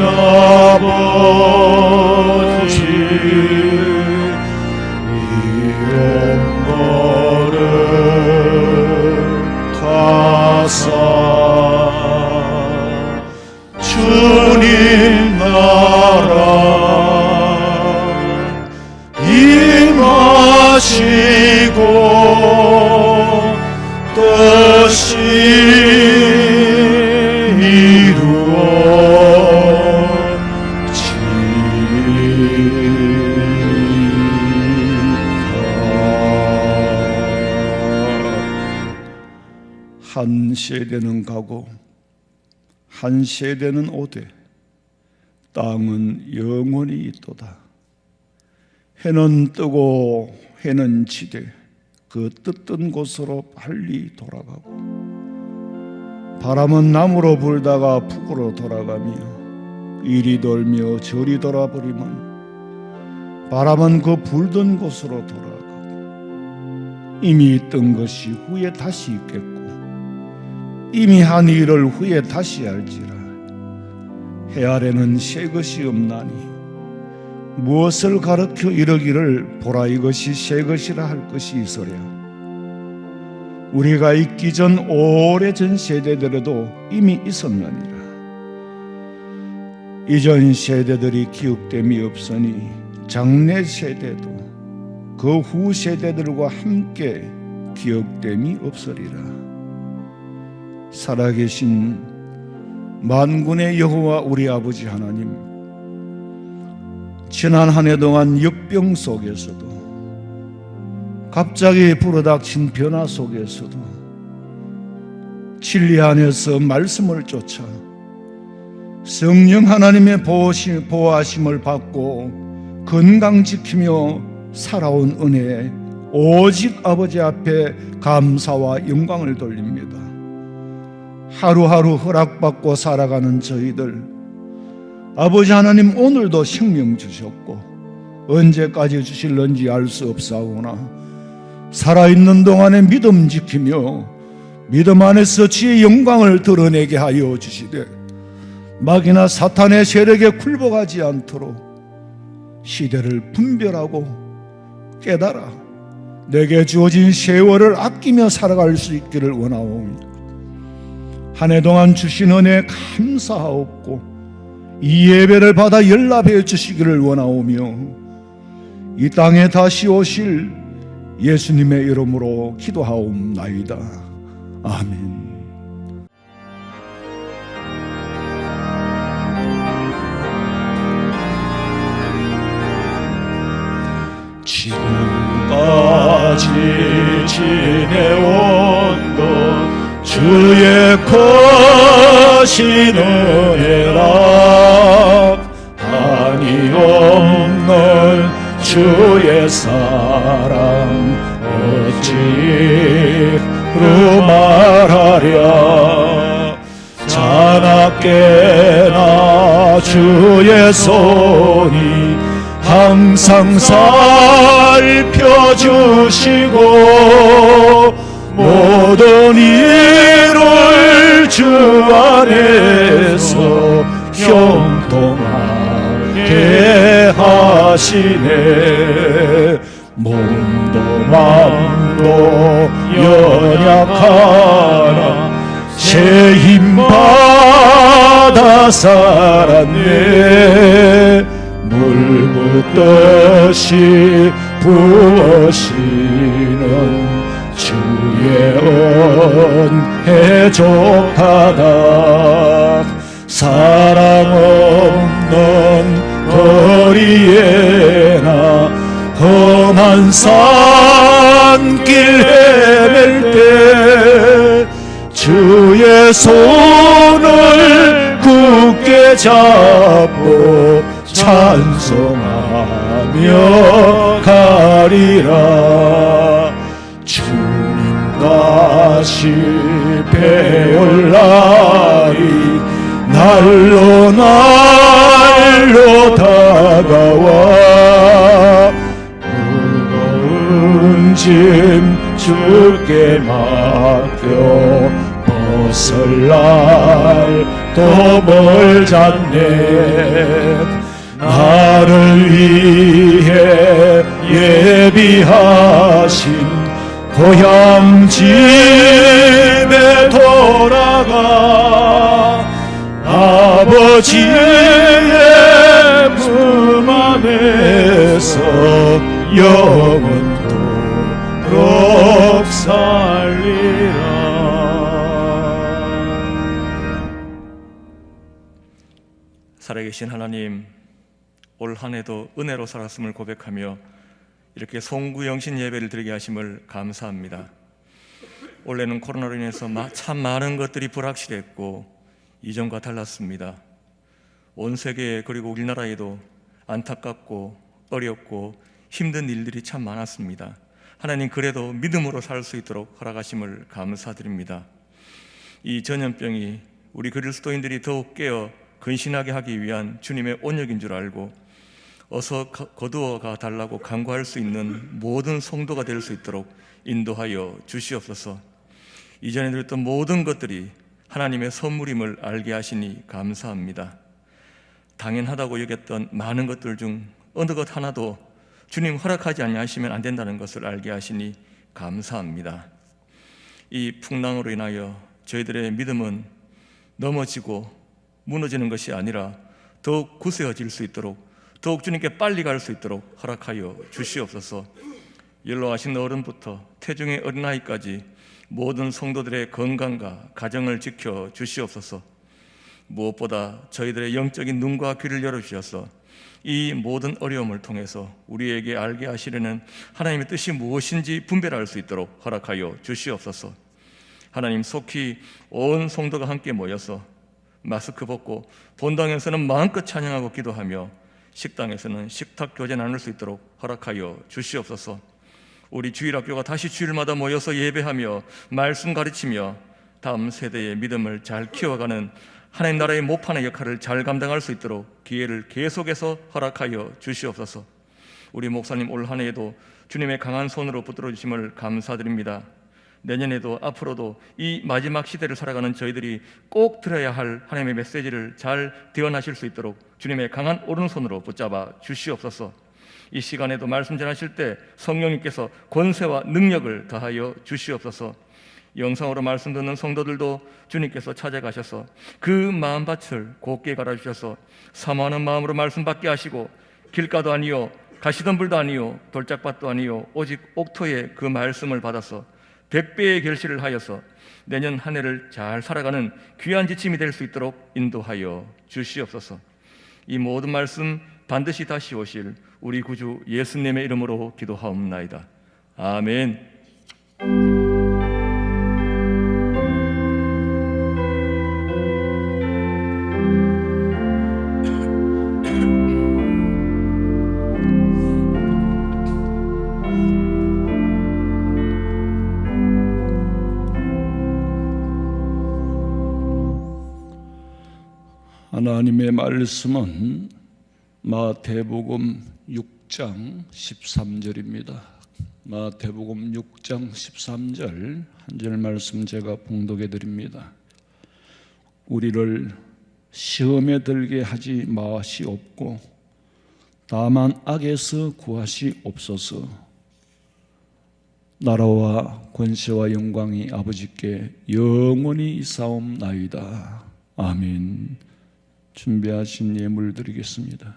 아버지 이런 거를 가사 주님 나라 임하시고 뜻이 한 세대는 가고 한 세대는 오되 땅은 영원히 있도다. 해는 뜨고 해는 지되 그 뜨던 곳으로 빨리 돌아가고 바람은 남으로 불다가 북으로 돌아가며 이리 돌며 저리 돌아버리면 바람은 그 불던 곳으로 돌아가고 이미 있던 것이 후에 다시 있겠고 이미 한 일을 후에 다시 알지라. 해 아래는 새 것이 없나니 무엇을 가르쳐 이르기를 보라 이것이 새 것이라 할 것이 있으랴. 우리가 있기 전 오래전 세대들에도 이미 있었느니라. 이전 세대들이 기억됨이 없으니 장래 세대도 그 후 세대들과 함께 기억됨이 없으리라. 살아계신 만군의 여호와 우리 아버지 하나님, 지난 한 해 동안 역병 속에서도 갑자기 불어닥친 변화 속에서도 진리 안에서 말씀을 쫓아 성령 하나님의 보호하심을 받고 건강 지키며 살아온 은혜에 오직 아버지 앞에 감사와 영광을 돌립니다. 하루하루 허락받고 살아가는 저희들, 아버지 하나님 오늘도 생명 주셨고 언제까지 주실런지 알 수 없사오나 살아있는 동안에 믿음 지키며 믿음 안에서 주의 영광을 드러내게 하여 주시되 마귀나 사탄의 세력에 굴복하지 않도록 시대를 분별하고 깨달아 내게 주어진 세월을 아끼며 살아갈 수 있기를 원하옵니다. 한 해 동안 주신 은혜에 감사하옵고 이 예배를 받아 연락해 주시기를 원하오며 이 땅에 다시 오실 예수님의 이름으로 기도하옵나이다. 아멘. 지금까지 지내온 것 주의 크신 은혜라. 한이 없는 주의 사랑 어찌로 말하랴. 자나깨나 주의 손이 항상 살펴주시고 모든 일을 주 안에서 형통하게 하시네. 몸도 마음도 연약하나 새 힘 받아 살았네. 물 붓듯이 부으시는 주의 은혜 족하다. 사랑 없는 거리에나 험한 산길 헤맬 때 주의 손을 굳게 잡고 찬송하며 가리라. 주님 다시 배울 날이 날로 날로 다가와 무거운 짐 주께 맡겨 벗을 날 도움을 잡네. 나를 위해 예비하신 고향 집에 돌아가 아버지의 품 안에서 영원토록 살리라. 살아계신 하나님, 올 한 해도 은혜로 살았음을 고백하며 이렇게 송구영신 예배를 드리게 하심을 감사합니다. 올해는 코로나로 인해서 참 많은 것들이 불확실했고 이전과 달랐습니다. 온 세계 그리고 우리나라에도 안타깝고 어렵고 힘든 일들이 참 많았습니다. 하나님, 그래도 믿음으로 살 수 있도록 허락하심을 감사드립니다. 이 전염병이 우리 그리스도인들이 더욱 깨어 근신하게 하기 위한 주님의 온역인 줄 알고 어서 거두어가 달라고 간구할 수 있는 모든 성도가 될 수 있도록 인도하여 주시옵소서. 이전에 드렸던 모든 것들이 하나님의 선물임을 알게 하시니 감사합니다. 당연하다고 여겼던 많은 것들 중 어느 것 하나도 주님 허락하지 아니하시면 안 된다는 것을 알게 하시니 감사합니다. 이 풍랑으로 인하여 저희들의 믿음은 넘어지고 무너지는 것이 아니라 더욱 굳세어질 수 있도록, 더욱 주님께 빨리 갈 수 있도록 허락하여 주시옵소서. 연로하신 어른부터 태중의 어린아이까지 모든 성도들의 건강과 가정을 지켜 주시옵소서. 무엇보다 저희들의 영적인 눈과 귀를 열어주셔서 이 모든 어려움을 통해서 우리에게 알게 하시려는 하나님의 뜻이 무엇인지 분별할 수 있도록 허락하여 주시옵소서. 하나님, 속히 온 성도가 함께 모여서 마스크 벗고 본당에서는 마음껏 찬양하고 기도하며 식당에서는 식탁 교제 나눌 수 있도록 허락하여 주시옵소서. 우리 주일학교가 다시 주일마다 모여서 예배하며 말씀 가르치며 다음 세대의 믿음을 잘 키워가는 하나님 나라의 모판의 역할을 잘 감당할 수 있도록 기회를 계속해서 허락하여 주시옵소서. 우리 목사님 올 한 해에도 주님의 강한 손으로 붙들어 주심을 감사드립니다. 내년에도 앞으로도 이 마지막 시대를 살아가는 저희들이 꼭 들어야 할 하나님의 메시지를 잘 대언하실 수 있도록 주님의 강한 오른손으로 붙잡아 주시옵소서. 이 시간에도 말씀 전하실 때 성령님께서 권세와 능력을 더하여 주시옵소서. 영상으로 말씀 듣는 성도들도 주님께서 찾아가셔서 그 마음밭을 곱게 갈아주셔서 사모하는 마음으로 말씀 받게 하시고 길가도 아니요 가시덤불도 아니요 돌짝밭도 아니요 오직 옥토의 그 말씀을 받아서 100배의 결실을 하여서 내년 한 해를 잘 살아가는 귀한 지침이 될 수 있도록 인도하여 주시옵소서. 이 모든 말씀 반드시 다시 오실 우리 구주 예수님의 이름으로 기도하옵나이다. 아멘. 하나님의 말씀은 마태복음 6장 13절입니다. 마태복음 6장 13절 한 절 말씀 제가 봉독해 드립니다. 우리를 시험에 들게 하지 마시옵고 다만 악에서 구하시옵소서. 나라와 권세와 영광이 아버지께 영원히 있사옵나이다. 아멘. 준비하신 예물 드리겠습니다.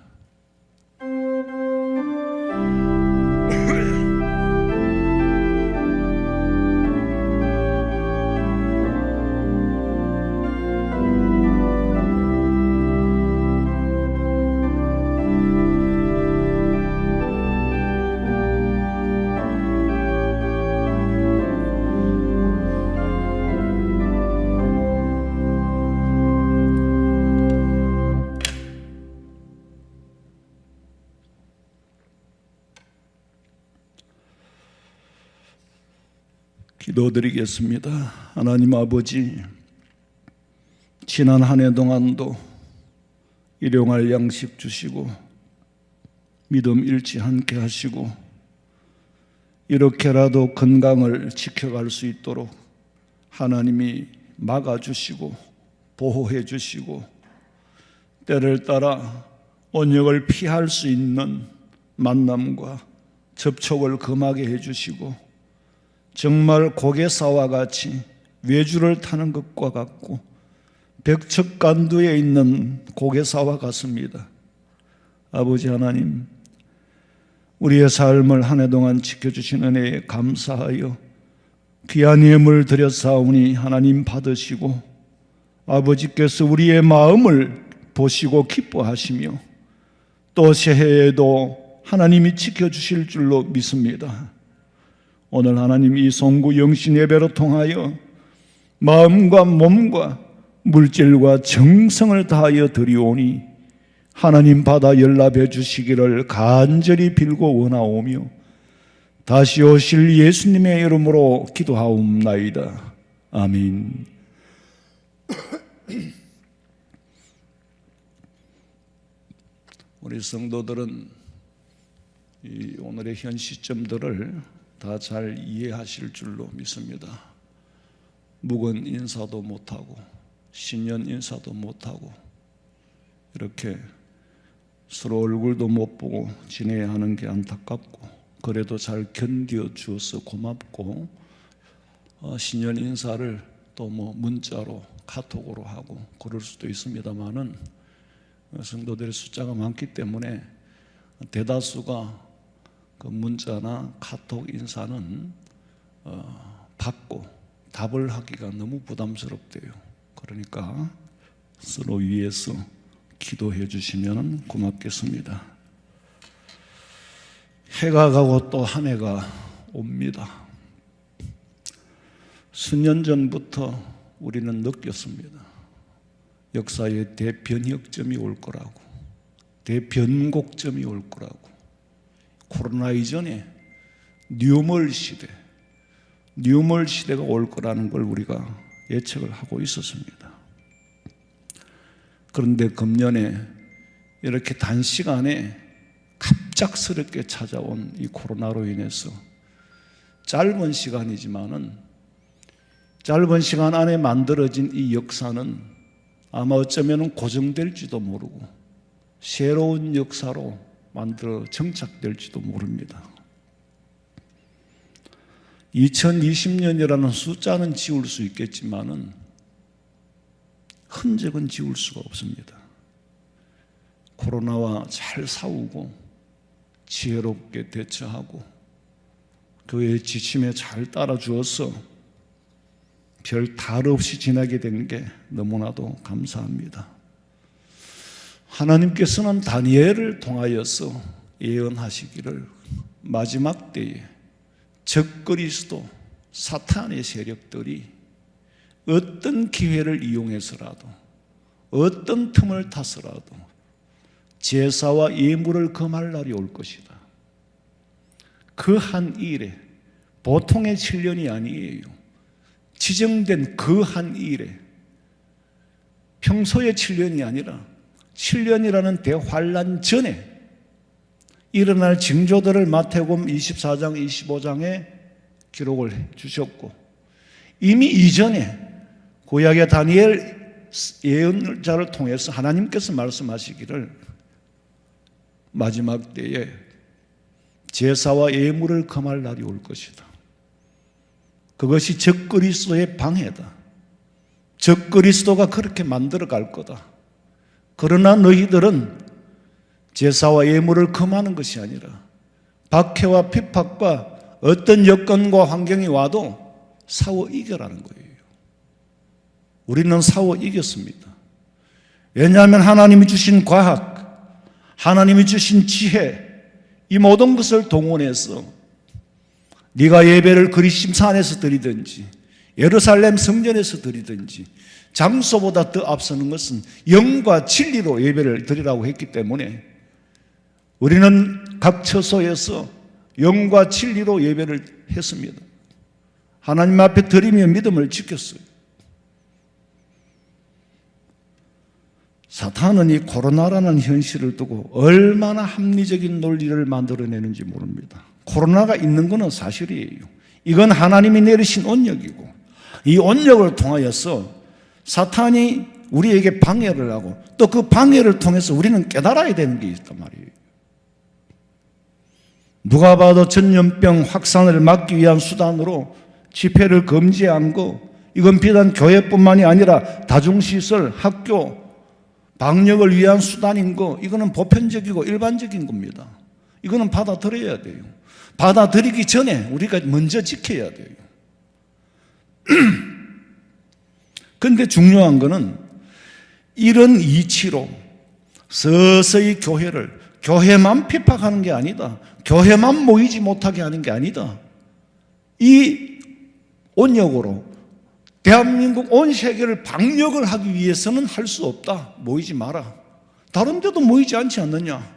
기도드리겠습니다. 하나님 아버지, 지난 한 해 동안도 일용할 양식 주시고 믿음 잃지 않게 하시고 이렇게라도 건강을 지켜갈 수 있도록 하나님이 막아주시고 보호해 주시고 때를 따라 온역을 피할 수 있는 만남과 접촉을 금하게 해주시고 정말 고개사와 같이 외주를 타는 것과 같고 벽척간두에 있는 고개사와 같습니다. 아버지 하나님, 우리의 삶을 한 해 동안 지켜주신 은혜에 감사하여 귀한 예물 드렸사오니 하나님 받으시고 아버지께서 우리의 마음을 보시고 기뻐하시며 또 새해에도 하나님이 지켜주실 줄로 믿습니다. 오늘 하나님 이 송구 영신 예배로 통하여 마음과 몸과 물질과 정성을 다하여 드리오니 하나님 받아 연락해 주시기를 간절히 빌고 원하오며 다시 오실 예수님의 이름으로 기도하옵나이다. 아멘. 우리 성도들은 오늘의 현 시점들을 다 잘 이해하실 줄로 믿습니다. 묵은 인사도 못하고 신년 인사도 못하고 이렇게 서로 얼굴도 못 보고 지내야 하는 게 안타깝고 그래도 잘 견뎌 주어서 고맙고 신년 인사를 또 뭐 문자로 카톡으로 하고 그럴 수도 있습니다만은 성도들의 숫자가 많기 때문에 대다수가 그 문자나 카톡 인사는 받고 답을 하기가 너무 부담스럽대요. 그러니까 서로 위해서 기도해 주시면 고맙겠습니다. 해가 가고 또 한 해가 옵니다. 수년 전부터 우리는 느꼈습니다. 역사의 대변혁점이 올 거라고, 대변곡점이 올 거라고. 코로나 이전에 뉴멀 시대가 올 거라는 걸 우리가 예측을 하고 있었습니다. 그런데 금년에 이렇게 단시간에 갑작스럽게 찾아온 이 코로나로 인해서 짧은 시간이지만은 짧은 시간 안에 만들어진 이 역사는 아마 어쩌면 고정될지도 모르고 새로운 역사로 만들어 정착될지도 모릅니다. 2020년이라는 숫자는 지울 수 있겠지만은 흔적은 지울 수가 없습니다. 코로나와 잘 싸우고 지혜롭게 대처하고 그의 지침에 잘 따라주어서 별 탈 없이 지나게 된 게 너무나도 감사합니다. 하나님께서는 다니엘을 통하여서 예언하시기를 마지막 때에 적그리스도 사탄의 세력들이 어떤 기회를 이용해서라도 어떤 틈을 타서라도 제사와 예물을 금할 날이 올 것이다. 그 한 일에 보통의 7년이 아니에요. 지정된 그 한 일에 평소의 7년이 아니라 7년이라는 대환란 전에 일어날 징조들을 마태복음 24장 25장에 기록을 해 주셨고 이미 이전에 구약의 다니엘 예언자를 통해서 하나님께서 말씀하시기를 마지막 때에 제사와 예물을 금할 날이 올 것이다. 그것이 적그리스도의 방해다. 적그리스도가 그렇게 만들어 갈 거다. 그러나 너희들은 제사와 예물을 금하는 것이 아니라 박해와 핍박과 어떤 여건과 환경이 와도 싸워 이겨라는 거예요. 우리는 싸워 이겼습니다. 왜냐하면 하나님이 주신 과학, 하나님이 주신 지혜, 이 모든 것을 동원해서 네가 예배를 그리심산 안에서 드리든지 예루살렘 성전에서 드리든지 장소보다 더 앞서는 것은 영과 진리로 예배를 드리라고 했기 때문에 우리는 각 처소에서 영과 진리로 예배를 했습니다. 하나님 앞에 드리며 믿음을 지켰어요. 사탄은 이 코로나라는 현실을 두고 얼마나 합리적인 논리를 만들어내는지 모릅니다. 코로나가 있는 것은 사실이에요. 이건 하나님이 내리신 온역이고 이 온역을 통하여서 사탄이 우리에게 방해를 하고 또 그 방해를 통해서 우리는 깨달아야 되는 게 있단 말이에요. 누가 봐도 전염병 확산을 막기 위한 수단으로 집회를 금지한 거, 이건 비단 교회뿐만이 아니라 다중시설, 학교, 방역을 위한 수단인 거, 이거는 보편적이고 일반적인 겁니다. 이거는 받아들여야 돼요. 받아들이기 전에 우리가 먼저 지켜야 돼요. 그런데 중요한 거는 이런 이치로 서서히 교회만 핍박하는 게 아니다. 교회만 모이지 못하게 하는 게 아니다. 이 온역으로 대한민국 온 세계를 방역을 하기 위해서는 할 수 없다. 모이지 마라. 다른 데도 모이지 않지 않느냐.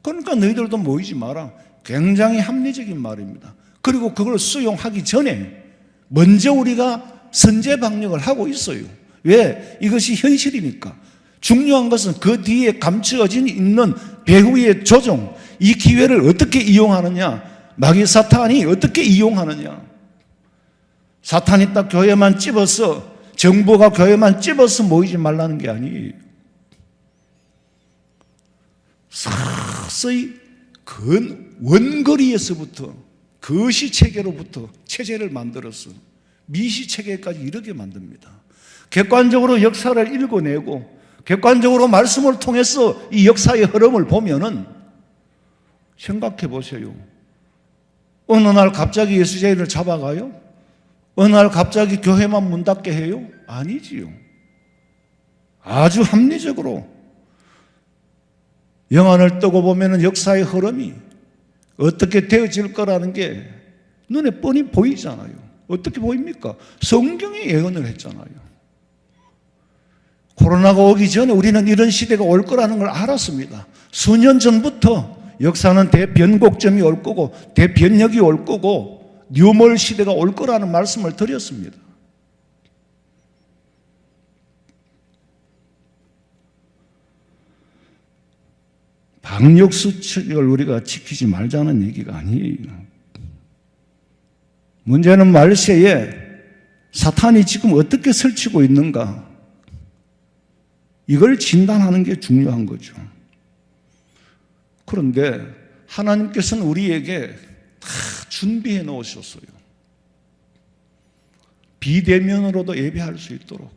그러니까 너희들도 모이지 마라. 굉장히 합리적인 말입니다. 그리고 그걸 수용하기 전에 먼저 우리가 선제 방역을 하고 있어요. 왜? 이것이 현실이니까. 중요한 것은 그 뒤에 감추어진 있는 배후의 조정, 이 기회를 어떻게 이용하느냐, 마귀 사탄이 어떻게 이용하느냐. 사탄이 딱 교회만 찝어서, 정부가 교회만 찝어서 모이지 말라는 게 아니에요. 서서히 원거리에서부터 거시체계로부터 체제를 만들어서 미시체계까지 이르게 만듭니다. 객관적으로 역사를 읽어내고 객관적으로 말씀을 통해서 이 역사의 흐름을 보면은 생각해 보세요. 어느 날 갑자기 예수제인을 잡아가요? 어느 날 갑자기 교회만 문 닫게 해요? 아니지요. 아주 합리적으로 영안을 뜨고 보면은 역사의 흐름이 어떻게 되어질 거라는 게 눈에 뻔히 보이잖아요. 어떻게 보입니까? 성경이 예언을 했잖아요. 코로나가 오기 전에 우리는 이런 시대가 올 거라는 걸 알았습니다. 수년 전부터 역사는 대변곡점이 올 거고 대변혁이 올 거고 뉴멀 시대가 올 거라는 말씀을 드렸습니다. 방역 수칙을 우리가 지키지 말자는 얘기가 아니에요. 문제는 말세에 사탄이 지금 어떻게 설치고 있는가, 이걸 진단하는 게 중요한 거죠. 그런데 하나님께서는 우리에게 다 준비해 놓으셨어요. 비대면으로도 예배할 수 있도록,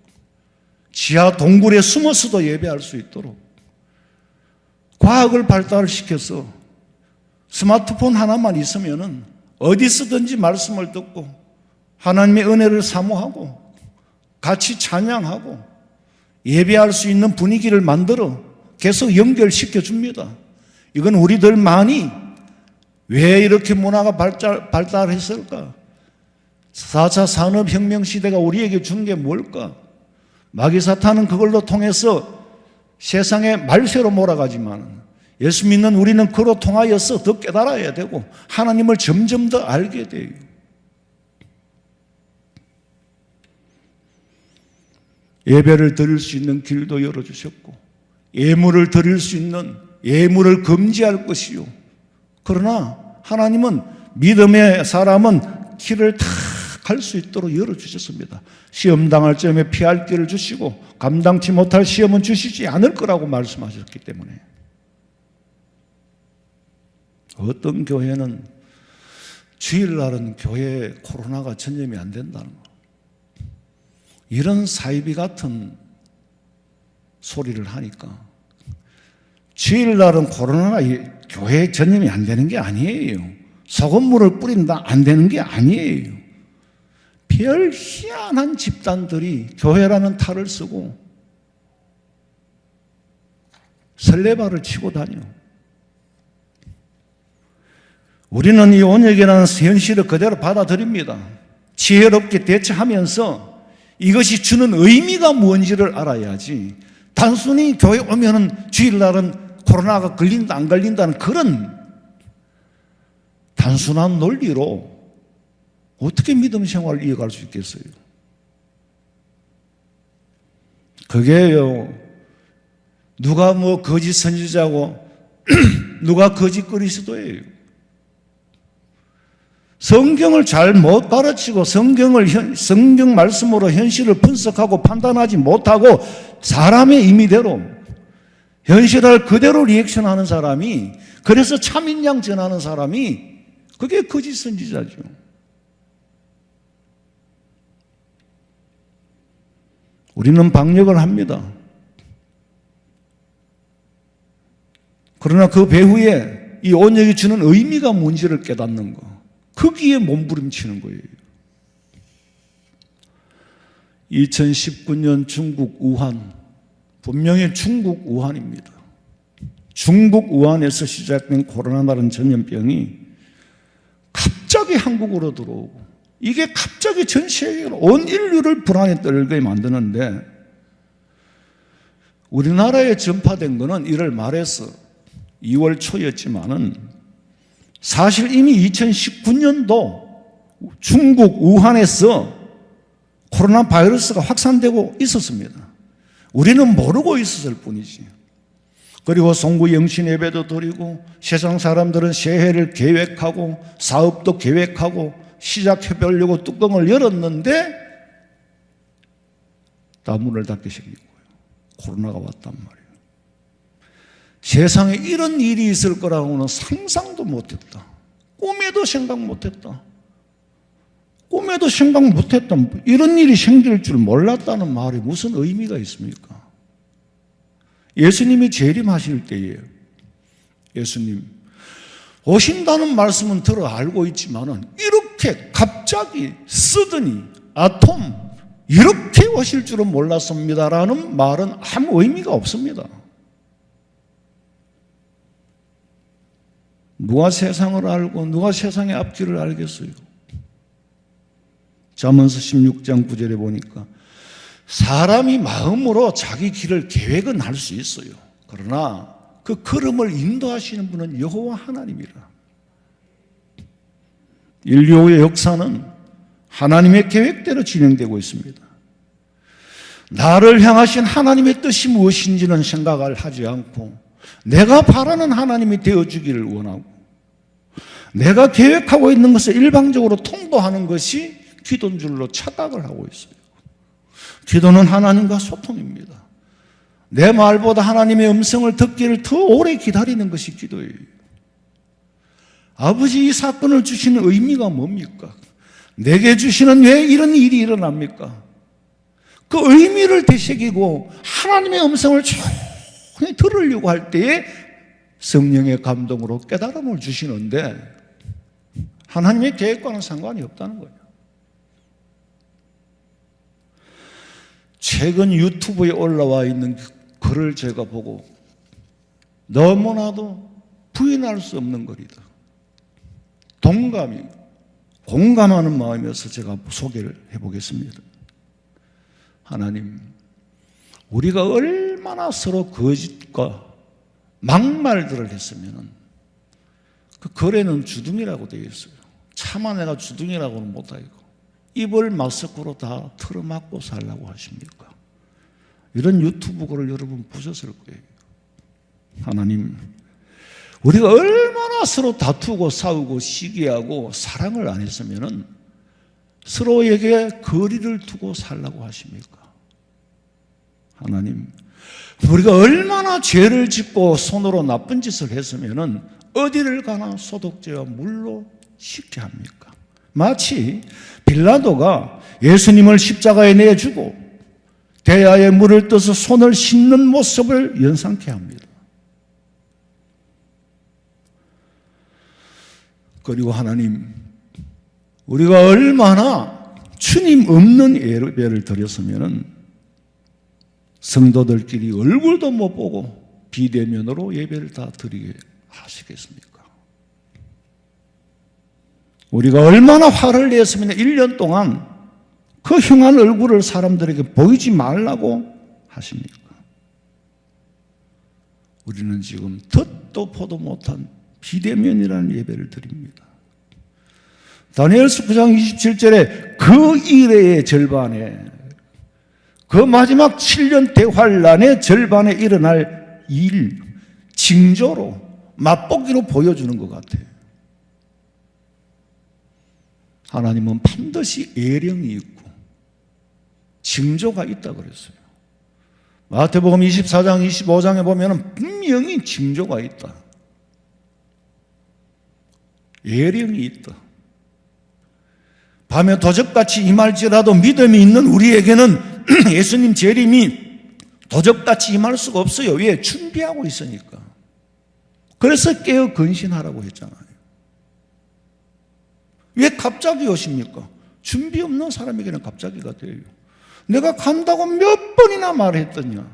지하 동굴에 숨어서도 예배할 수 있도록 과학을 발달시켜서 스마트폰 하나만 있으면은 어디서든지 말씀을 듣고 하나님의 은혜를 사모하고 같이 찬양하고 예배할 수 있는 분위기를 만들어 계속 연결시켜 줍니다. 이건 우리들만이 왜 이렇게 문화가 발달했을까? 4차 산업혁명 시대가 우리에게 준 게 뭘까? 마귀 사탄은 그걸로 통해서 세상의 말세로 몰아가지만 예수 믿는 우리는 그로 통하여서 더 깨달아야 되고 하나님을 점점 더 알게 돼요. 예배를 드릴 수 있는 길도 열어주셨고 예물을 드릴 수 있는 예물을 금지할 것이요. 그러나 하나님은 믿음의 사람은 길을 다 갈 수 있도록 열어주셨습니다. 시험 당할 점에 피할 길을 주시고 감당치 못할 시험은 주시지 않을 거라고 말씀하셨기 때문에 어떤 교회는 주일날은 교회에 코로나가 전염이 안 된다는 거, 이런 사이비 같은 소리를 하니까 주일날은 코로나가 교회에 전염이 안 되는 게 아니에요. 소금물을 뿌린다 안 되는 게 아니에요. 별 희한한 집단들이 교회라는 탈을 쓰고 설레발을 치고 다녀. 우리는 이 온역이라는 현실을 그대로 받아들입니다. 지혜롭게 대처하면서 이것이 주는 의미가 뭔지를 알아야지, 단순히 교회 오면은 주일날은 코로나가 걸린다 안 걸린다는 그런 단순한 논리로 어떻게 믿음 생활을 이어갈 수 있겠어요? 그게요, 누가 뭐 거짓 선지자고 누가 거짓 그리스도예요. 성경을 잘 못 가르치고 성경 말씀으로 현실을 분석하고 판단하지 못하고 사람의 임의대로 현실을 그대로 리액션하는 사람이, 그래서 참인양 전하는 사람이, 그게 거짓 선지자죠. 우리는 방역을 합니다. 그러나 그 배후에 이 언약이 주는 의미가 뭔지를 깨닫는 거, 거기에 몸부림치는 거예요. 2019년 중국 우한, 분명히 중국 우한입니다. 중국 우한에서 시작된 코로나라는 전염병이 갑자기 한국으로 들어오고, 이게 갑자기 전 세계로 온 인류를 불안에 떨게 만드는데, 우리나라에 전파된 거는 1월 말에서 2월 초였지만은 사실 이미 2019년도 중국 우한에서 코로나 바이러스가 확산되고 있었습니다. 우리는 모르고 있었을 뿐이지. 그리고 송구 영신 예배도 드리고, 세상 사람들은 새해를 계획하고 사업도 계획하고 시작해보려고 뚜껑을 열었는데 다 문을 닫게 생긴 거예요. 코로나가 왔단 말이에요. 세상에 이런 일이 있을 거라고는 상상도 못했다. 꿈에도 생각 못했다. 꿈에도 생각 못했다. 이런 일이 생길 줄 몰랐다는 말이 무슨 의미가 있습니까? 예수님이 재림하실 때에 예수님 오신다는 말씀은 들어 알고 있지만은 이렇게 갑자기 쓰더니 아톰 이렇게 오실 줄은 몰랐습니다라는 말은 아무 의미가 없습니다. 누가 세상을 알고 누가 세상의 앞길을 알겠어요? 잠언서 16장 9절에 보니까 사람이 마음으로 자기 길을 계획은 할 수 있어요. 그러나 그 걸음을 인도하시는 분은 여호와 하나님이라. 인류의 역사는 하나님의 계획대로 진행되고 있습니다. 나를 향하신 하나님의 뜻이 무엇인지는 생각을 하지 않고 내가 바라는 하나님이 되어주기를 원하고 내가 계획하고 있는 것을 일방적으로 통보하는 것이 기도인 줄로 착각을 하고 있어요. 기도는 하나님과 소통입니다. 내 말보다 하나님의 음성을 듣기를 더 오래 기다리는 것이 기도예요. 아버지, 이 사건을 주시는 의미가 뭡니까? 내게 주시는 왜 이런 일이 일어납니까? 그 의미를 되새기고 하나님의 음성을 조용히 들으려고 할 때에 성령의 감동으로 깨달음을 주시는데 하나님의 계획과는 상관이 없다는 거예요. 최근 유튜브에 올라와 있는 글을 제가 보고 너무나도 부인할 수 없는 글이다. 동감이, 공감하는 마음이어서 제가 소개를 해보겠습니다. 하나님, 우리가 얼마나 서로 거짓과 막말들을 했으면 그 글에는 주둥이라고 되어 있어요. 차마 내가 주둥이라고는 못하고 입을 마스크로 다 틀어막고 살라고 하십니까? 이런 유튜브 글을 여러분 보셨을 거예요. 하나님, 우리가 얼마나 서로 다투고 싸우고 시기하고 사랑을 안 했으면 서로에게 거리를 두고 살라고 하십니까? 하나님, 우리가 얼마나 죄를 짓고 손으로 나쁜 짓을 했으면 어디를 가나 소독제와 물로 씻게 합니까? 마치 빌라도가 예수님을 십자가에 내주고 대야에 물을 떠서 손을 씻는 모습을 연상케 합니다. 그리고 하나님, 우리가 얼마나 주님 없는 예배를 드렸으면 성도들끼리 얼굴도 못 보고 비대면으로 예배를 다 드리게 하시겠습니까? 우리가 얼마나 화를 냈으면 1년 동안 그 흉한 얼굴을 사람들에게 보이지 말라고 하십니까? 우리는 지금 듣도 보도 못한 비대면이라는 예배를 드립니다. 다니엘서 9장 27절에 그 이래의 절반에, 그 마지막 7년 대환란의 절반에 일어날 일, 징조로 맛보기로 보여주는 것 같아요. 하나님은 반드시 예령이 있고 징조가 있다 그랬어요. 마태복음 24장, 25장에 보면 분명히 징조가 있다. 예령이 있다. 밤에 도적같이 임할지라도 믿음이 있는 우리에게는 예수님 재림이 도적같이 임할 수가 없어요. 왜? 준비하고 있으니까. 그래서 깨어 근신하라고 했잖아요. 왜 갑자기 오십니까? 준비 없는 사람에게는 갑자기가 돼요. 내가 간다고 몇 번이나 말했더냐?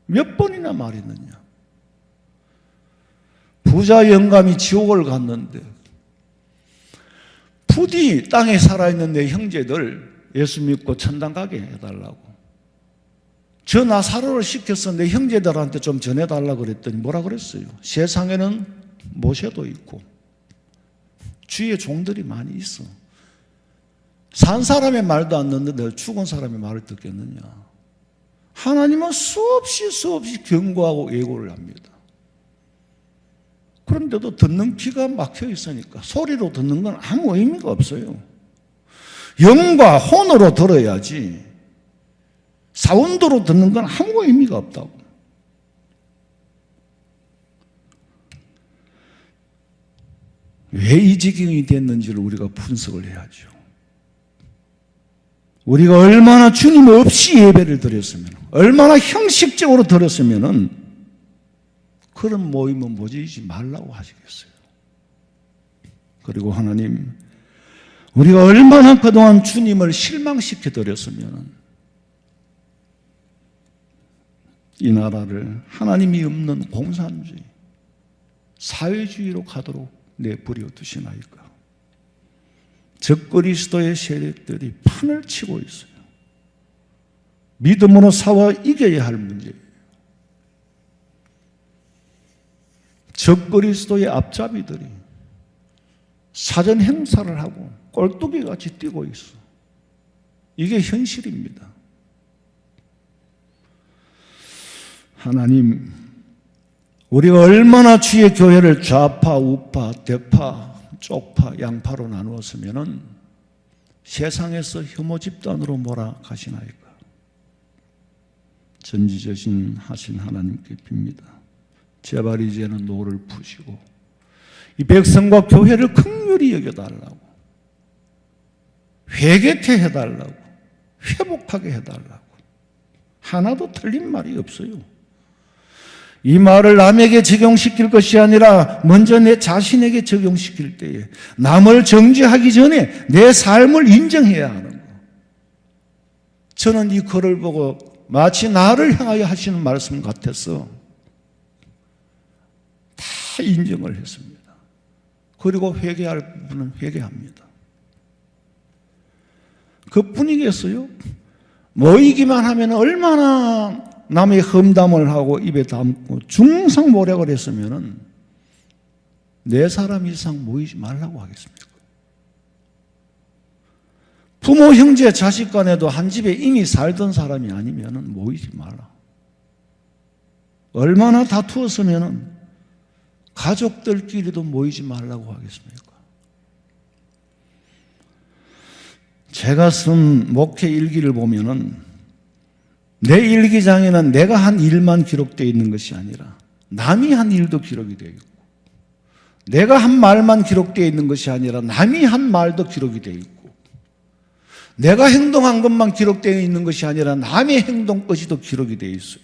몇 번이나 말했느냐? 부자 영감이 지옥을 갔는데 부디 땅에 살아있는 내 형제들 예수 믿고 천당 가게 해달라고 저 나사로를 시켜서 내 형제들한테 좀 전해달라고 그랬더니 뭐라 그랬어요? 세상에는 모세도 있고 주의 종들이 많이 있어. 산 사람의 말도 안 듣는데 죽은 사람의 말을 듣겠느냐? 하나님은 수없이 경고하고 예고를 합니다. 그런데도 듣는 귀가 막혀 있으니까 소리로 듣는 건 아무 의미가 없어요. 영과 혼으로 들어야지 사운드로 듣는 건 아무 의미가 없다고. 왜 이 지경이 됐는지를 우리가 분석을 해야죠. 우리가 얼마나 주님 없이 예배를 드렸으면, 얼마나 형식적으로 드렸으면 그런 모임은 모이지 말라고 하시겠어요. 그리고 하나님, 우리가 얼마나 그동안 주님을 실망시켜 드렸으면 이 나라를 하나님이 없는 공산주의, 사회주의로 가도록 내버려 두시나이까. 적그리스도의 세력들이 판을 치고 있어요. 믿음으로 싸워 이겨야 할 문제예요. 적그리스도의 앞잡이들이 사전 행사를 하고 꼴뚜기같이 뛰고 있어. 이게 현실입니다. 하나님, 우리가 얼마나 주의 교회를 좌파, 우파, 대파, 쪽파, 양파로 나누었으면 세상에서 혐오 집단으로 몰아가시나이까. 전지전신 하신 하나님께 빕니다. 제발 이제는 노를 푸시고 이 백성과 교회를 긍휼히 여겨달라고, 회개케 해달라고, 회복하게 해달라고. 하나도 틀린 말이 없어요. 이 말을 남에게 적용시킬 것이 아니라 먼저 내 자신에게 적용시킬 때에 남을 정죄하기 전에 내 삶을 인정해야 하는 거. 저는 이 글을 보고 마치 나를 향하여 하시는 말씀 같아서 다 인정을 했습니다. 그리고 회개할 부분은 회개합니다. 그뿐이겠어요? 모이기만 하면 얼마나 남의 험담을 하고 입에 담고 중상모략을 했으면 네 사람 이상 모이지 말라고 하겠습니까? 부모, 형제, 자식 간에도 한 집에 이미 살던 사람이 아니면 모이지 마라. 얼마나 다투었으면 가족들끼리도 모이지 말라고 하겠습니까? 제가 쓴 목회 일기를 보면은 내 일기장에는 내가 한 일만 기록되어 있는 것이 아니라 남이 한 일도 기록이 되어 있고, 내가 한 말만 기록되어 있는 것이 아니라 남이 한 말도 기록이 되어 있고, 내가 행동한 것만 기록되어 있는 것이 아니라 남의 행동까지도 기록이 되어 있어요.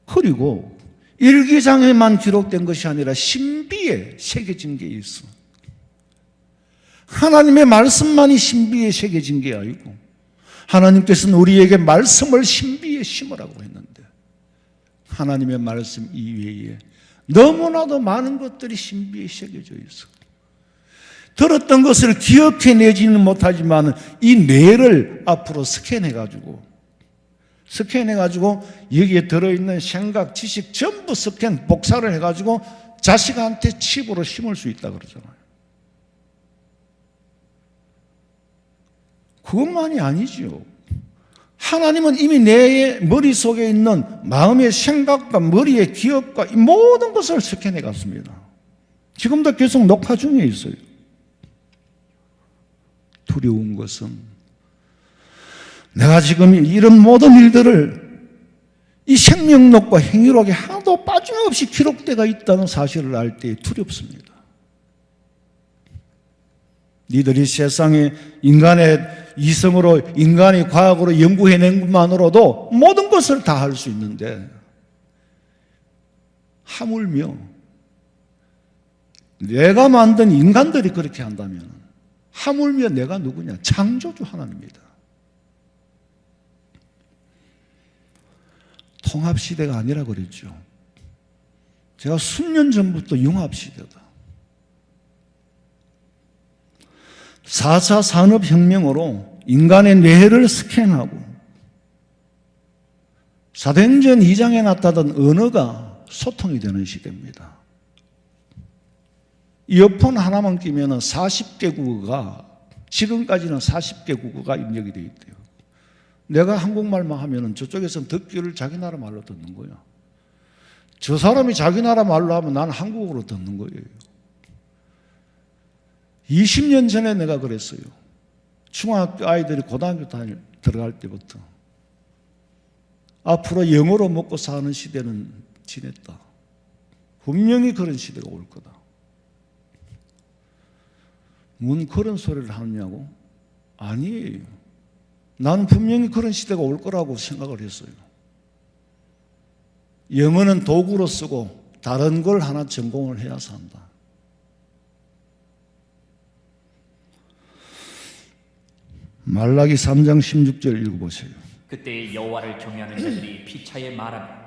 그리고 일기장에만 기록된 것이 아니라 신비에 새겨진 게 있어. 하나님의 말씀만이 신비에 새겨진 게 아니고 하나님께서는 우리에게 말씀을 신비에 심으라고 했는데 하나님의 말씀 이외에 너무나도 많은 것들이 신비에 새겨져 있어. 들었던 것을 기억해내지는 못하지만 이 뇌를 앞으로 스캔해가지고 여기에 들어있는 생각, 지식 전부 스캔, 복사를 해가지고 자식한테 칩으로 심을 수 있다 그러잖아요. 그것만이 아니죠. 하나님은 이미 내 머릿속에 있는 마음의 생각과 머리의 기억과 이 모든 것을 스캔해 갔습니다. 지금도 계속 녹화 중에 있어요. 두려운 것은 내가 지금 이런 모든 일들을 이 생명록과 행위록에 하나도 빠짐없이 기록되어 있다는 사실을 알 때 두렵습니다. 니들이 세상에 인간의 이성으로, 인간이 과학으로 연구해낸 것만으로도 모든 것을 다 할 수 있는데, 하물며 내가 만든 인간들이 그렇게 한다면 하물며 내가 누구냐? 창조주 하나님입니다. 통합시대가 아니라 그랬죠. 제가 수년 전부터 융합시대다. 4차 산업혁명으로 인간의 뇌를 스캔하고 사도행전 2장에 나타난 언어가 소통이 되는 시대입니다. 이어폰 하나만 끼면 40개 국어가, 지금까지는 40개 국어가 입력이 되어 있대요. 내가 한국말만 하면 저쪽에서는 듣기를 자기 나라 말로 듣는 거야. 저 사람이 자기 나라 말로 하면 나는 한국어로 듣는 거예요. 20년 전에 내가 그랬어요. 중학교 아이들이 고등학교 들어갈 때부터 앞으로 영어로 먹고 사는 시대는 지냈다. 분명히 그런 시대가 올 거다. 뭔 그런 소리를 하느냐고? 아니에요. 나는 분명히 그런 시대가 올 거라고 생각을 했어요. 영어는 도구로 쓰고 다른 걸 하나 전공을 해야 산다. 말라기 3장 16절 읽어보세요. 그때 여호와를 경외하는 자들이 피차에 말하며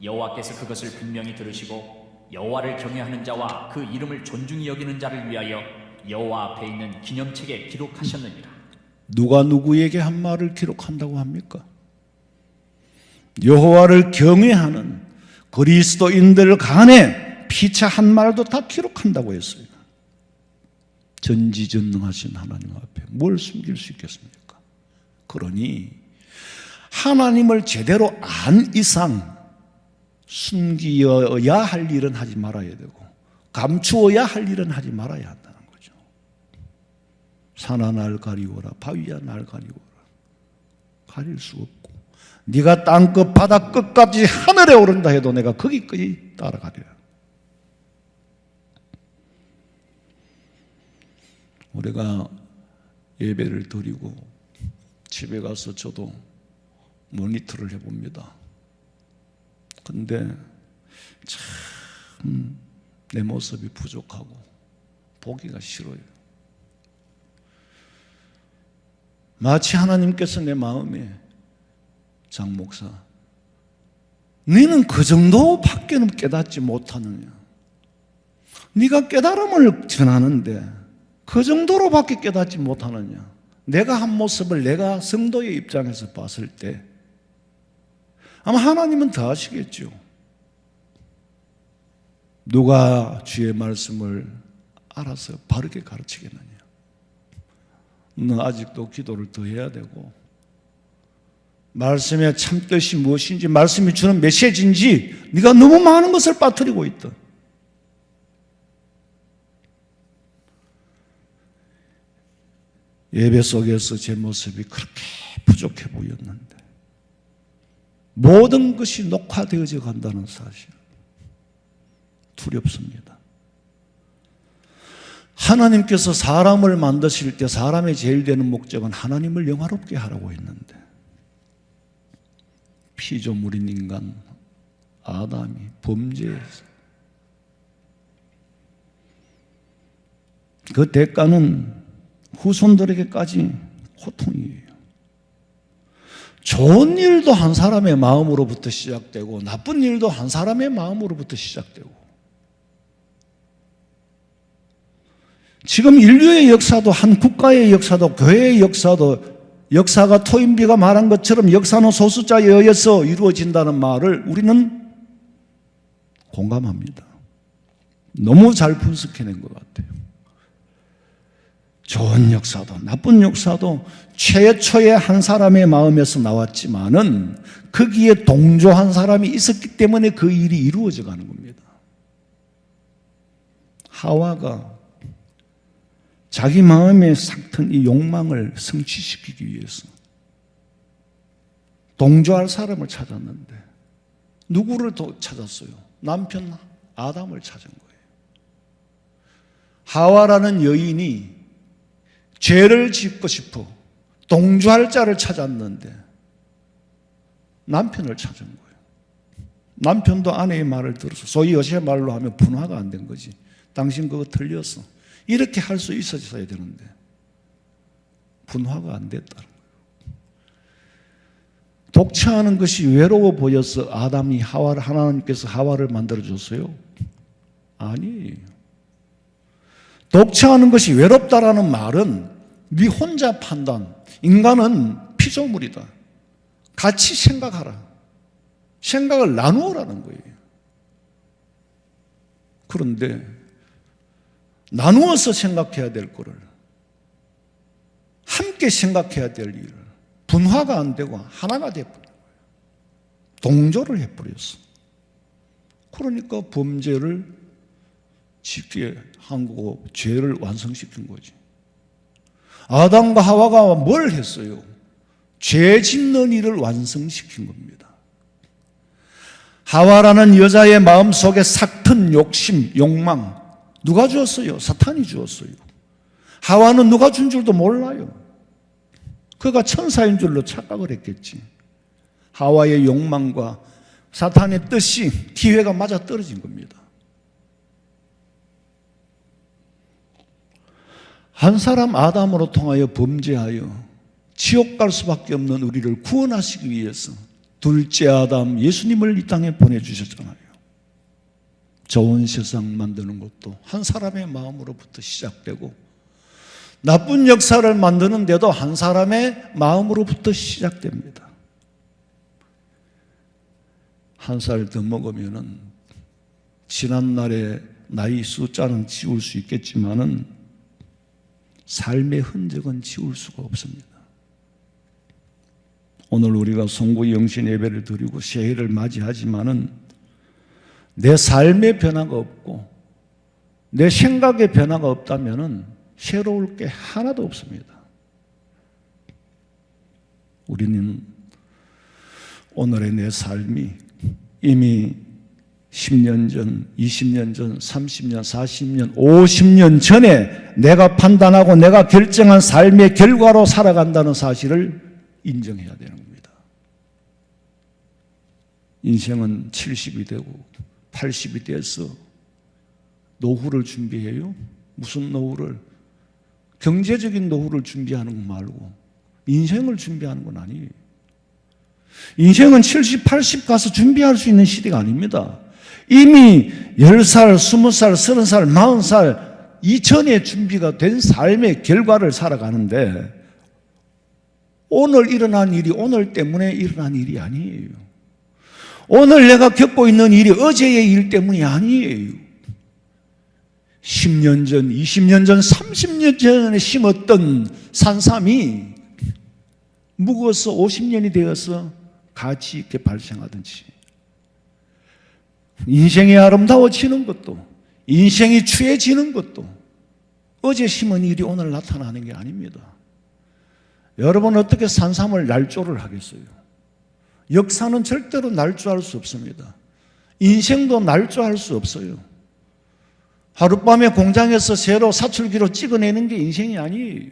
여호와께서 그것을 분명히 들으시고 여호와를 경외하는 자와 그 이름을 존중히 여기는 자를 위하여 여호와 앞에 있는 기념책에 기록하셨느니라. 누가 누구에게 한 말을 기록한다고 합니까? 여호와를 경외하는 그리스도인들 간에 피차 한 말도 다 기록한다고 했어요. 전지전능하신 하나님 앞에 뭘 숨길 수 있겠습니까? 그러니 하나님을 제대로 안 이상 숨기어야 할 일은 하지 말아야 되고 감추어야 할 일은 하지 말아야 한다는 거죠. 산아 날 가리워라, 바위야 날 가리워라. 가릴 수 없고 네가 땅끝 바다 끝까지 하늘에 오른다 해도 내가 거기까지 따라가리라. 우리가 예배를 드리고 집에 가서 저도 모니터를 해봅니다. 근데 참 내 모습이 부족하고 보기가 싫어요. 마치 하나님께서 내 마음에 장 목사, 너는 그 정도밖에는 깨닫지 못하느냐? 네가 깨달음을 전하는데 그 정도로밖에 깨닫지 못하느냐? 내가 한 모습을 내가 성도의 입장에서 봤을 때 아마 하나님은 더 하시겠죠. 누가 주의 말씀을 알아서 바르게 가르치겠느냐? 너 아직도 기도를 더 해야 되고 말씀의 참뜻이 무엇인지, 말씀이 주는 메시지인지 네가 너무 많은 것을 빠뜨리고 있다. 예배 속에서 제 모습이 그렇게 부족해 보였는데 모든 것이 녹화되어져 간다는 사실, 두렵습니다. 하나님께서 사람을 만드실 때 사람의 제일 되는 목적은 하나님을 영화롭게 하라고 했는데 피조물인 인간 아담이 범죄해서 그 대가는 후손들에게까지 고통이에요. 좋은 일도 한 사람의 마음으로부터 시작되고 나쁜 일도 한 사람의 마음으로부터 시작되고 지금 인류의 역사도 한 국가의 역사도 교회의 역사도 역사가 토인비가 말한 것처럼 역사는 소수자에 의해서 이루어진다는 말을 우리는 공감합니다. 너무 잘 분석해낸 것 같아요. 좋은 역사도 나쁜 역사도 최초의 한 사람의 마음에서 나왔지만은 거기에 동조한 사람이 있었기 때문에 그 일이 이루어져 가는 겁니다. 하와가 자기 마음에 삭튼 이 욕망을 성취시키기 위해서 동조할 사람을 찾았는데 누구를 찾았어요? 남편 아담을 찾은 거예요. 하와라는 여인이 죄를 짓고 싶어 동조할 자를 찾았는데 남편을 찾은 거예요. 남편도 아내의 말을 들어서, 소위 요새 말로 하면 분화가 안 된 거지. 당신 그거 틀렸어. 이렇게 할 수 있었어야 되는데 분화가 안 됐다는 거예요. 독차하는 것이 외로워 보여서 하나님께서 하와를 만들어줬어요? 아니에요. 독차하는 것이 외롭다라는 말은 네 혼자 판단, 인간은 피조물이다, 같이 생각하라, 생각을 나누어라는 거예요. 그런데 나누어서 생각해야 될 거를, 함께 생각해야 될 일을 분화가 안 되고 하나가 돼버린 거예요. 동조를 해버렸어. 그러니까 범죄를 짓게 한 거고 죄를 완성시킨 거지. 아담과 하와가 뭘 했어요? 죄 짓는 일을 완성시킨 겁니다. 하와라는 여자의 마음속에 삭튼 욕심, 욕망 누가 주었어요? 사탄이 주었어요. 하와는 누가 준 줄도 몰라요. 그가 천사인 줄로 착각을 했겠지. 하와의 욕망과 사탄의 뜻이 기회가 맞아 떨어진 겁니다. 한 사람 아담으로 통하여 범죄하여 지옥 갈 수밖에 없는 우리를 구원하시기 위해서 둘째 아담 예수님을 이 땅에 보내주셨잖아요. 좋은 세상 만드는 것도 한 사람의 마음으로부터 시작되고 나쁜 역사를 만드는데도 한 사람의 마음으로부터 시작됩니다. 한 살 더 먹으면은 지난날의 나이 숫자는 지울 수 있겠지만은 삶의 흔적은 지울 수가 없습니다. 오늘 우리가 송구 영신 예배를 드리고 새해를 맞이하지만은 내 삶의 변화가 없고 내 생각의 변화가 없다면은 새로울 게 하나도 없습니다. 우리는 오늘의 내 삶이 이미 10년 전, 20년 전, 30년, 40년, 50년 전에 내가 판단하고 내가 결정한 삶의 결과로 살아간다는 사실을 인정해야 되는 겁니다. 인생은 70이 되고 80이 돼서 노후를 준비해요? 무슨 노후를? 경제적인 노후를 준비하는 거 말고 인생을 준비하는 건 아니에요. 인생은 70, 80 가서 준비할 수 있는 시대가 아닙니다. 이미 10살, 20살, 30살, 40살 이전에 준비가 된 삶의 결과를 살아가는데 오늘 일어난 일이 오늘 때문에 일어난 일이 아니에요. 오늘 내가 겪고 있는 일이 어제의 일 때문이 아니에요. 10년 전, 20년 전, 30년 전에 심었던 산삼이 묵어서 50년이 되어서 가치 있게 발생하든지 인생이 아름다워지는 것도 인생이 추해지는 것도 어제 심은 일이 오늘 나타나는 게 아닙니다. 여러분 어떻게 산삼을 날조를 하겠어요? 역사는 절대로 날조할 수 없습니다. 인생도 날조할 수 없어요. 하룻밤에 공장에서 새로 사출기로 찍어내는 게 인생이 아니에요.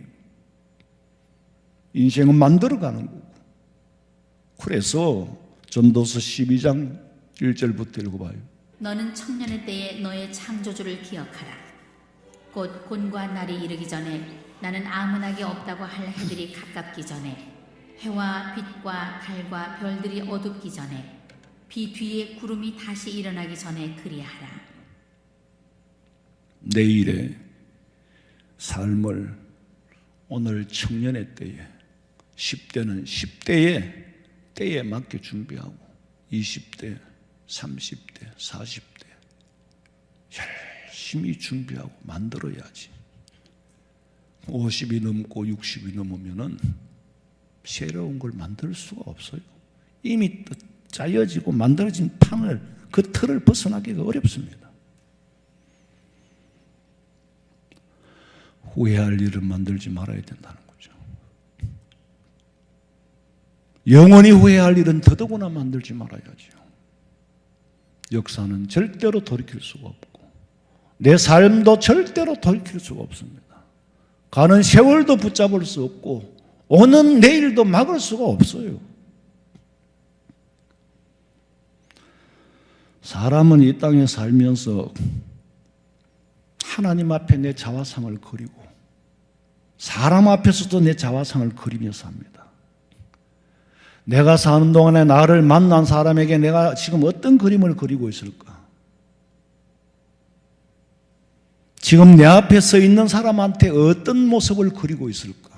인생은 만들어가는 거고. 그래서 전도서 12장 1절부터 읽어봐요. 너는 청년의 때에 너의 창조주를 기억하라. 곧 곤과 날이 이르기 전에 나는 아무나게 없다고 할 해들이 가깝기 전에 해와 빛과 달과 별들이 어둡기 전에 비 뒤에 구름이 다시 일어나기 전에 그리하라. 내일의 삶을 오늘 청년의 때에 10대는 10대의 때에 맞게 준비하고 20대, 30대, 40대 열심히 준비하고 만들어야지. 50이 넘고 60이 넘으면은 새로운 걸 만들 수가 없어요. 이미 짜여지고 만들어진 판을 그 틀을 벗어나기가 어렵습니다. 후회할 일을 만들지 말아야 된다는 거죠. 영원히 후회할 일은 더더구나 만들지 말아야죠. 역사는 절대로 돌이킬 수가 없고 내 삶도 절대로 돌이킬 수가 없습니다. 가는 세월도 붙잡을 수 없고 오는 내일도 막을 수가 없어요. 사람은 이 땅에 살면서 하나님 앞에 내 자화상을 그리고 사람 앞에서도 내 자화상을 그리며 삽니다. 내가 사는 동안에 나를 만난 사람에게 내가 지금 어떤 그림을 그리고 있을까? 지금 내 앞에 서 있는 사람한테 어떤 모습을 그리고 있을까?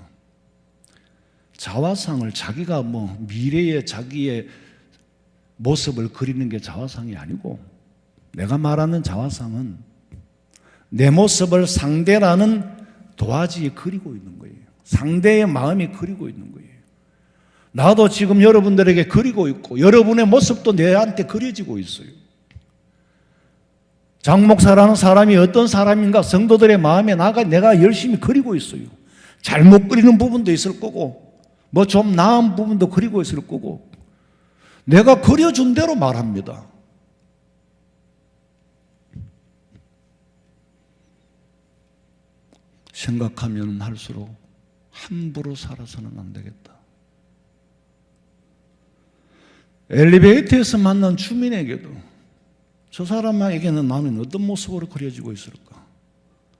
자화상을 자기가 미래의 자기의 모습을 그리는 게 자화상이 아니고 내가 말하는 자화상은 내 모습을 상대라는 도화지에 그리고 있는 거예요. 상대의 마음이 그리고 있는 거예요. 나도 지금 여러분들에게 그리고 있고 여러분의 모습도 내한테 그려지고 있어요. 장 목사라는 사람이 어떤 사람인가 성도들의 마음에 내가 열심히 그리고 있어요. 잘못 그리는 부분도 있을 거고 좀 나은 부분도 그리고 있을 거고 내가 그려준 대로 말합니다. 생각하면 할수록 함부로 살아서는 안 되겠다. 엘리베이터에서 만난 주민에게도 저 사람에게는 나는 어떤 모습으로 그려지고 있을까?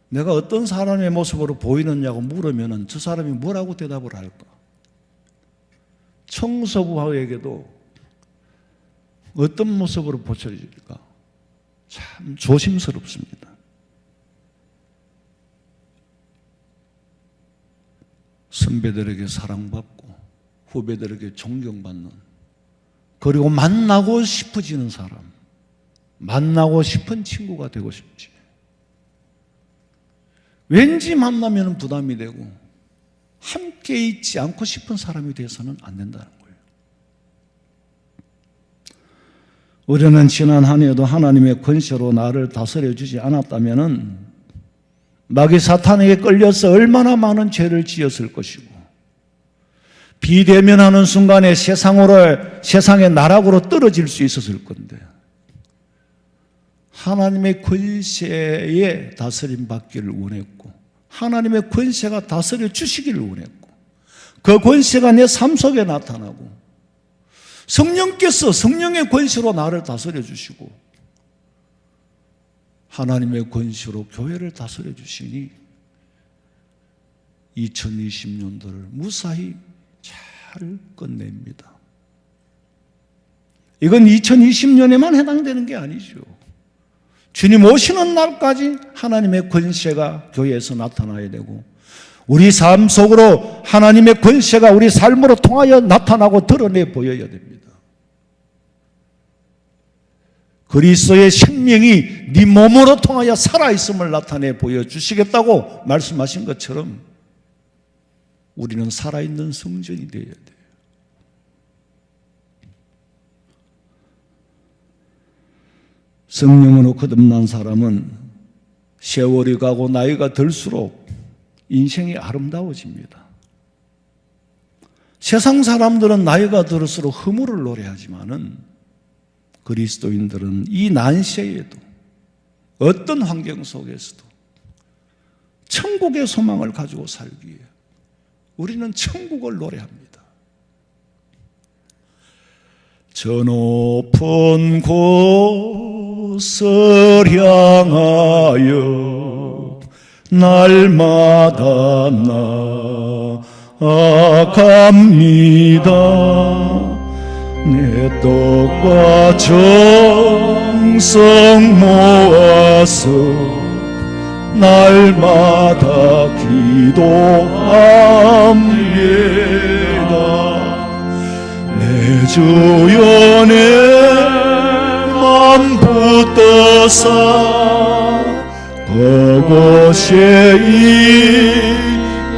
내가 어떤 사람의 모습으로 보이느냐고 물으면 저 사람이 뭐라고 대답을 할까? 청소부에게도 어떤 모습으로 보여질까? 참 조심스럽습니다. 선배들에게 사랑받고 후배들에게 존경받는 그리고 만나고 싶어지는 사람, 만나고 싶은 친구가 되고 싶지. 왠지 만나면 부담이 되고 함께 있지 않고 싶은 사람이 돼서는 안 된다는 거예요. 우리는 지난 한 해도 하나님의 권세로 나를 다스려 주지 않았다면 마귀 사탄에게 끌려서 얼마나 많은 죄를 지었을 것이고 비대면하는 순간에 세상의 나락으로 떨어질 수 있었을 건데 하나님의 권세에 다스림 받기를 원했고 하나님의 권세가 다스려 주시기를 원했고 그 권세가 내 삶 속에 나타나고 성령께서 성령의 권세로 나를 다스려 주시고 하나님의 권세로 교회를 다스려 주시니 2020년도를 무사히 잘 끝냅니다. 이건 2020년에만 해당되는 게 아니죠. 주님 오시는 날까지 하나님의 권세가 교회에서 나타나야 되고 우리 삶 속으로 하나님의 권세가 우리 삶으로 통하여 나타나고 드러내 보여야 됩니다. 그리스도의 생명이 네 몸으로 통하여 살아있음을 나타내 보여주시겠다고 말씀하신 것처럼 우리는 살아있는 성전이 되어야 돼요. 성령으로 거듭난 사람은 세월이 가고 나이가 들수록 인생이 아름다워집니다. 세상 사람들은 나이가 들수록 허물을 노래하지만은 그리스도인들은 이 난세에도 어떤 환경 속에서도 천국의 소망을 가지고 살기에 우리는 천국을 노래합니다. 저 높은 곳을 향하여 날마다 나아갑니다. 내 떡과 정성 모아서 날마다 기도합니다. 내 주여 내 맘 붙드사 그곳에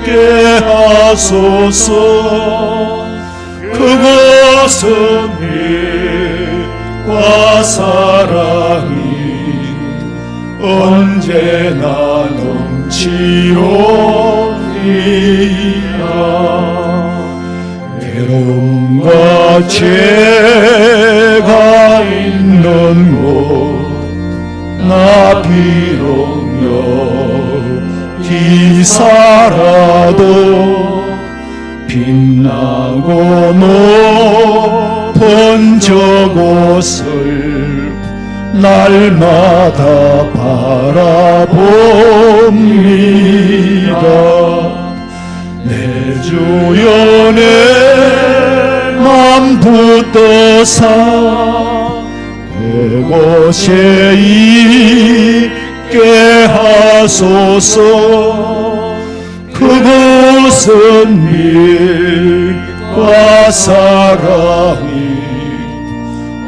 있게 하소서. 그것은 빛과 사랑이 언제나 넘치오리라. 괴로움 죄인과 죄가 있는 곳 나 비록 여기 살아도 빛나고 높은 저곳을 날마다 바라봅니다. 내 주여 내 맘 붙드사 그곳에 있게 하소서. 그곳은 밀과 사랑이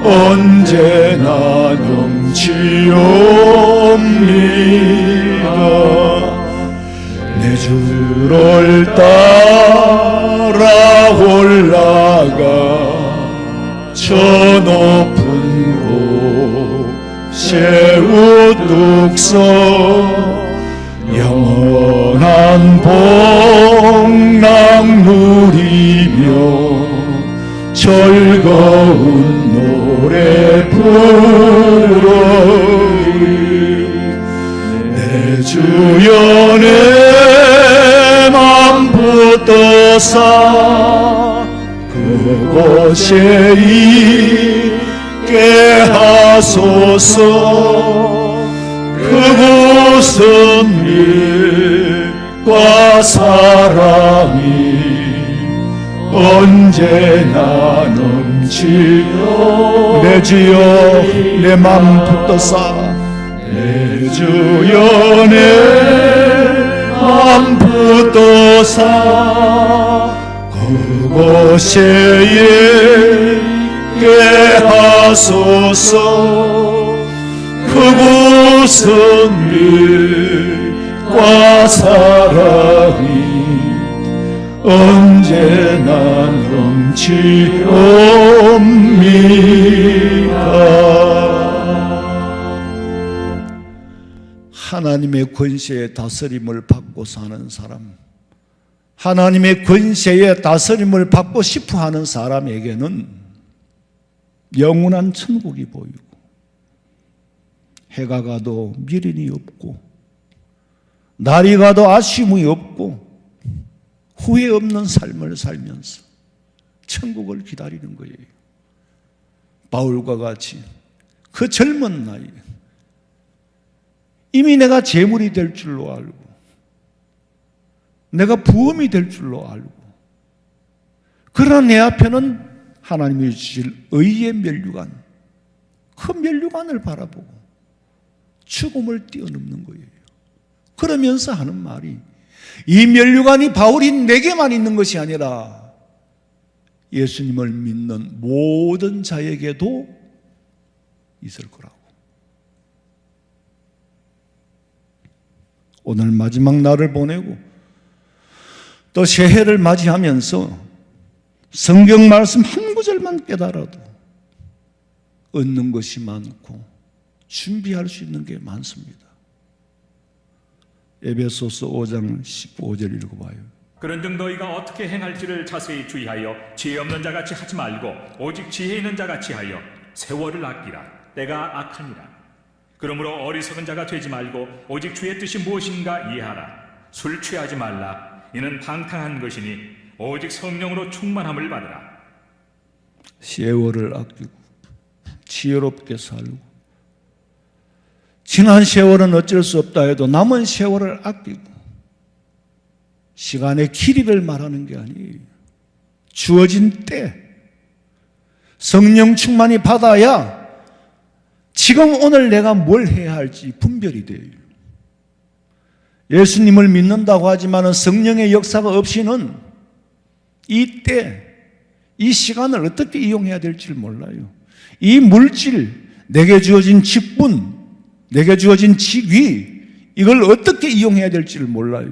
언제나 넘치옵니다. 내 주를 따라 올라가 저 높은 곳에 우뚝 서 영원한 복락 누리며 즐거운 노래 부르리. 내 주여 내 맘 붙드사 그곳에 있게 하소서. 그곳은 밀과 사랑이 언제나 넘치오. 내 주여 내 맘 붙드사 내 주여 내 맘 붙드사 그곳에 있게 하소서. 그곳은 밀과 사랑이 언제나 넘치옵니다. 하나님의 권세의 다스림을 받고 사는 사람, 하나님의 권세의 다스림을 받고 싶어 하는 사람에게는 영원한 천국이 보이고 해가 가도 미련이 없고 날이 가도 아쉬움이 없고 후회 없는 삶을 살면서 천국을 기다리는 거예요. 바울과 같이 그 젊은 나이에 이미 내가 재물이 될 줄로 알고 내가 부엄이 될 줄로 알고 그러나 내 앞에는 하나님이 주실 의의 면류관, 그 면류관을 바라보고 죽음을 뛰어넘는 거예요. 그러면서 하는 말이 이 면류관이 바울이 내게만 있는 것이 아니라 예수님을 믿는 모든 자에게도 있을 거라고. 오늘 마지막 날을 보내고 또 새해를 맞이하면서 성경 말씀 한 구절만 깨달아도 얻는 것이 많고 준비할 수 있는 게 많습니다. 에베소서 5장 15절 읽어봐요. 그런즉 너희가 어떻게 행할지를 자세히 주의하여 지혜 없는 자같이 하지 말고 오직 지혜 있는 자같이 하여 세월을 아끼라. 때가 악하니라. 그러므로 어리석은 자가 되지 말고 오직 주의 뜻이 무엇인가 이해하라. 술 취하지 말라. 이는 방탕한 것이니 오직 성령으로 충만함을 받으라. 세월을 아끼고 지혜롭게 살고 지난 세월은 어쩔 수 없다 해도 남은 세월을 아끼고 시간의 길이를 말하는 게 아니에요. 주어진 때 성령 충만히 받아야 지금 오늘 내가 뭘 해야 할지 분별이 돼요. 예수님을 믿는다고 하지만 성령의 역사가 없이는 이 때, 이 시간을 어떻게 이용해야 될지를 몰라요. 이 물질, 내게 주어진 직분, 내게 주어진 직위, 이걸 어떻게 이용해야 될지를 몰라요.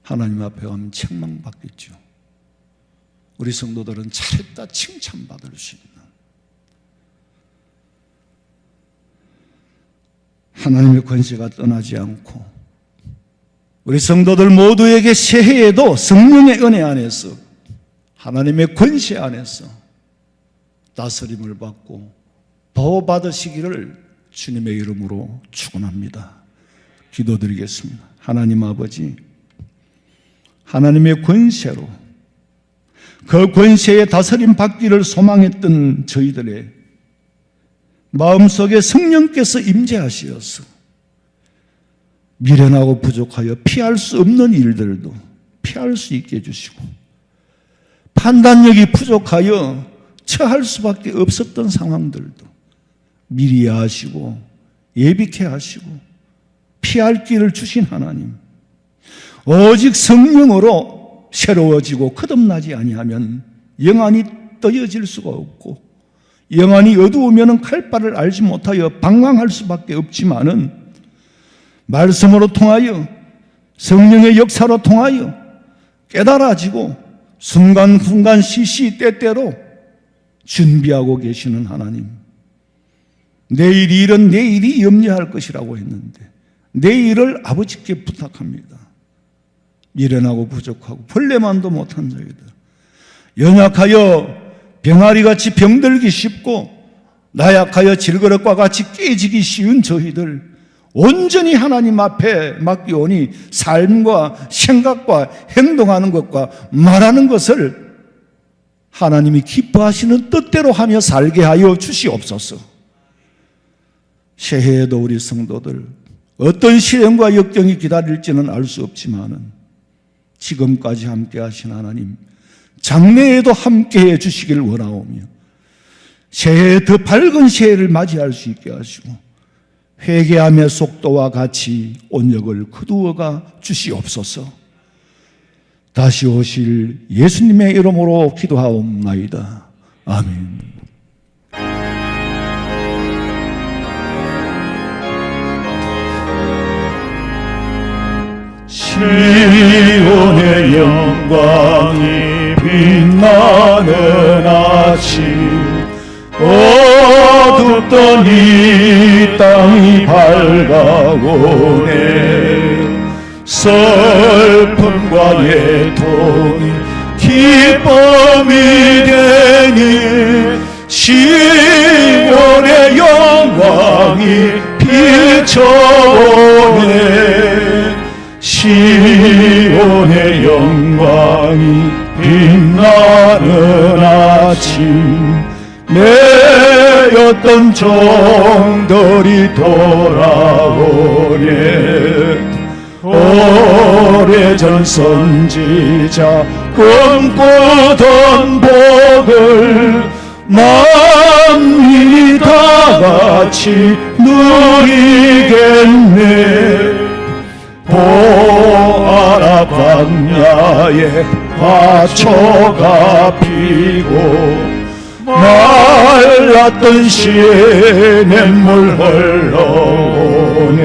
하나님 앞에 가면 책망받겠죠. 우리 성도들은 잘했다 칭찬받을 수 있는 하나님의 권세가 떠나지 않고 우리 성도들 모두에게 새해에도 성령의 은혜 안에서 하나님의 권세 안에서 다스림을 받고 보호받으시기를 주님의 이름으로 축원합니다. 기도드리겠습니다. 하나님 아버지, 하나님의 권세로 그 권세에 다스림 받기를 소망했던 저희들의 마음속에 성령께서 임재하시어서 미련하고 부족하여 피할 수 없는 일들도 피할 수 있게 해주시고, 판단력이 부족하여 처할 수밖에 없었던 상황들도 미리 하시고 예비케 하시고 피할 길을 주신 하나님, 오직 성령으로 새로워지고 거듭나지 아니하면 영안이 떠여질 수가 없고, 영안이 어두우면 칼바를 알지 못하여 방황할 수밖에 없지만은, 말씀으로 통하여 성령의 역사로 통하여 깨달아지고 순간순간 시시때때로 준비하고 계시는 하나님, 내일 일은 내일이 염려할 것이라고 했는데 내일을 아버지께 부탁합니다. 미련하고 부족하고 벌레만도 못한 저희들, 연약하여 병아리같이 병들기 쉽고 나약하여 질그릇과 같이 깨지기 쉬운 저희들 온전히 하나님 앞에 맡기오니 삶과 생각과 행동하는 것과 말하는 것을 하나님이 기뻐하시는 뜻대로 하며 살게 하여 주시옵소서. 새해에도 우리 성도들 어떤 시련과 역경이 기다릴지는 알 수 없지만은 지금까지 함께 하신 하나님, 장래에도 함께 해 주시길 원하오며 새해에 더 밝은 새해를 맞이할 수 있게 하시고 회개함의 속도와 같이 온역을 거두어가 주시옵소서. 다시 오실 예수님의 이름으로 기도하옵나이다. 아멘. 시온의 영광이 빛나는 아침, 어둡던 이 땅이 밝아오네. 슬픔과 애통이 기쁨이 되니 시온의 영광이 비춰오네. 시온의 영광이 빛나는 아침, 매였던 종들이 돌아오네. 오래전 선지자 꿈꾸던 복을 만민이 다같이 누리겠네. 보아라 광야에 화초가 피고 말랐던 시냇물 흘러오네.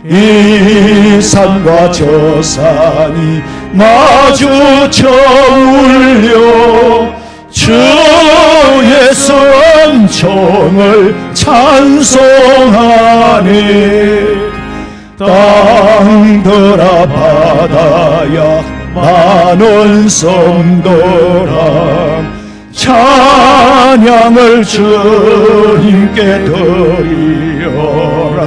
이 산과 저 산이 마주쳐 울려 주 예수 은총을 찬송하네. 땅들아 바다야 많은 섬들아 찬양을 주님께 드리어라.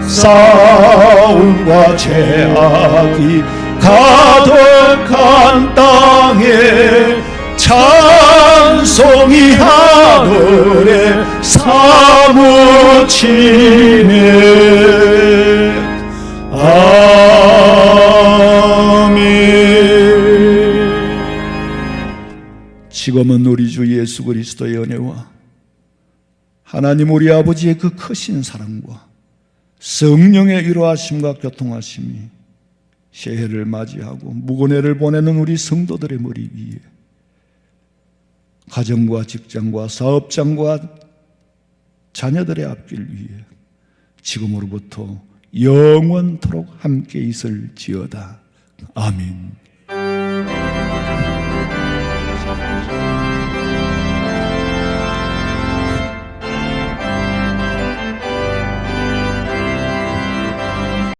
싸움과 죄악이 가득한 땅에 찬송이 하늘에 사무치네. 아멘. 지금은 우리 주 예수 그리스도의 은혜와 하나님 우리 아버지의 그 크신 사랑과 성령의 위로하심과 교통하심이 새해를 맞이하고 무고해를 보내는 우리 성도들의 머리 위에, 가정과 직장과 사업장과 자녀들의 앞길 위에 지금으로부터 영원토록 함께 있을지어다. 아멘.